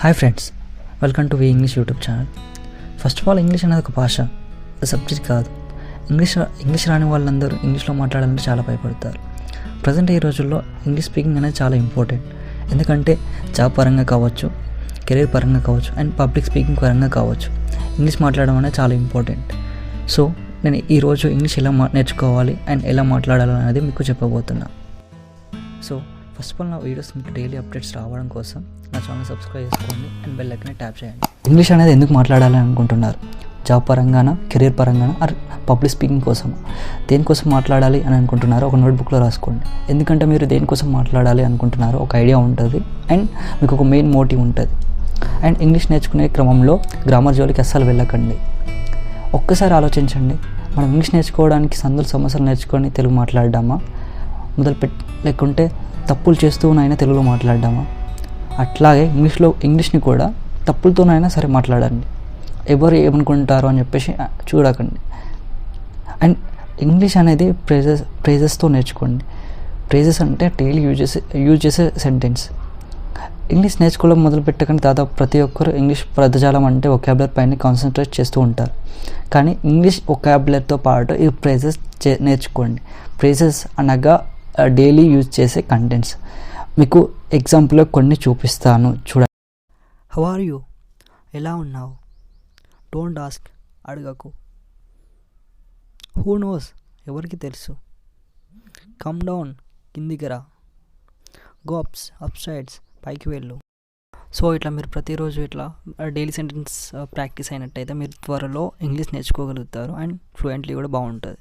Hi friends, welcome to English YouTube channel. First of all, English అనేది ఒక భాష, subject కాదు. ఇంగ్లీష్ రాని వాళ్ళందరూ ఇంగ్లీష్లో మాట్లాడాలంటే చాలా భయపడతారు. ప్రజెంట్ ఈ రోజుల్లో ఇంగ్లీష్ స్పీకింగ్ అనేది చాలా ఇంపార్టెంట్. ఎందుకంటే జాబ్ పరంగా కావచ్చు, కెరీర్ పరంగా కావచ్చు, అండ్ పబ్లిక్ స్పీకింగ్ పరంగా కావచ్చు, ఇంగ్లీష్ మాట్లాడడం అనేది చాలా ఇంపార్టెంట్. సో నేను ఈరోజు ఇంగ్లీష్ ఎలా నేర్చుకోవాలి అండ్ ఎలా మాట్లాడాలి అనేది మీకు చెప్పబోతున్నా. సో ఫస్ట్ ఆఫ్ ఆల్, నా వీడియోస్ మీకు డైలీ అప్డేట్స్ రావడం కోసం నా ఛానల్ సబ్స్క్రైబ్ చేసుకోండి అండ్ బెల్ ఐకాన్ ట్యాప్ చేయండి. ఇంగ్లీష్ అనేది ఎందుకు మాట్లాడాలి అనుకుంటున్నారు? జాబ్ పరంగానా, కెరీర్ పరంగానా, ఆర్ పబ్లిక్ స్పీకింగ్ కోసం? దేనికోసం మాట్లాడాలి అని అనుకుంటున్నారో ఒక నోట్బుక్లో రాసుకోండి. ఎందుకంటే మీరు దేనికోసం మాట్లాడాలి అనుకుంటున్నారో ఒక ఐడియా ఉంటుంది అండ్ మీకు ఒక మెయిన్ మోటివ్ ఉంటుంది. అండ్ ఇంగ్లీష్ నేర్చుకునే క్రమంలో గ్రామర్ జోలికి అస్సలు వెళ్ళకండి. ఒక్కసారి ఆలోచించండి, మనం ఇంగ్లీష్ నేర్చుకోవడానికి సందులు సమస్యలు నేర్చుకొని తెలుగు మాట్లాడడామా, లేకుంటే తప్పులు చేస్తూనైనా తెలుగులో మాట్లాడడామా? అట్లాగే ఇంగ్లీష్ని కూడా తప్పులతోనైనా సరే మాట్లాడండి. ఎవరు ఏమనుకుంటారో అని చెప్పేసి చూడకండి. అండ్ ఇంగ్లీష్ అనేది ప్రైజెస్తో నేర్చుకోండి. ప్రైజెస్ అంటే డైలీ యూజ్ చేసే సెంటెన్స్. ఇంగ్లీష్ నేర్చుకోవడం మొదలు పెట్టకండి. దాదాపు ప్రతి ఒక్కరు ఇంగ్లీష్ పదజాలం అంటే వొకాబులరీ పైన కాన్సన్ట్రేట్ చేస్తూ ఉంటారు. కానీ ఇంగ్లీష్ వొకాబులరీతో పాటు ఈ ప్రైజెస్ నేర్చుకోండి. ప్రైజెస్ అనగా డైలీ యూజ్ చేసే కంటెంట్స్. మీకు ఎగ్జాంపుల్గా కొన్ని చూపిస్తాను, చూడండి. How are you? ఎలా ఉన్నావు? డోంట్ ఆస్క్, అడగకు. Who knows? ఎవరికి తెలుసు. కమ్ డౌన్, కిందికి రా. గో అప్ సైడ్స్, పైకి వెళ్ళు. సో ఇట్లా మీరు ప్రతిరోజు ఇట్లా డైలీ సెంటెన్స్ ప్రాక్టీస్ అయినట్టయితే మీరు త్వరలో ఇంగ్లీష్ నేర్చుకోగలుగుతారు అండ్ ఫ్లూయెంట్లీ కూడా బాగుంటుంది.